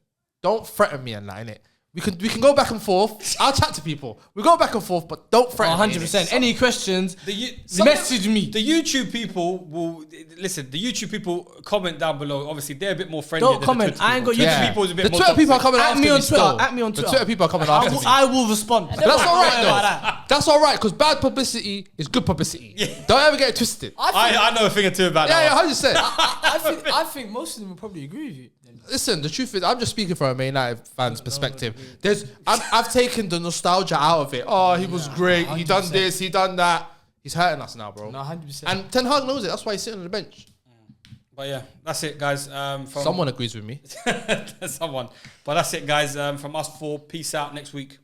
Don't threaten me and that, innit? We can go back and forth. I'll chat to people. We go back and forth, but don't threaten me. 100%. Any questions? Some Message of me. The YouTube people will listen. The YouTube people comment down below. Obviously, they're a bit more friendly. Don't than comment. The Twitter I ain't got people. YouTube. Twitter people is a bit The more Twitter people are toxic. coming At after me on me Twitter. still. At me on The Twitter. Twitter people are coming after me. I will respond. That's all right Don't worry about though. that. That's all right because bad publicity is good publicity. Don't ever get it twisted. I know a thing or two about Yeah, that. yeah, 100%. I think most of them will probably agree with you. listen, the truth is, I'm just speaking from a Man United fan's perspective. I've taken the nostalgia out of it. Oh, he was great. He done 100%. this. He done that. He's hurting us now, bro. No, 100%. And Ten Hag knows it. That's why he's sitting on the bench. But yeah, that's it, guys. Someone agrees with me. Someone. But that's it, guys. From us four. Peace out next week.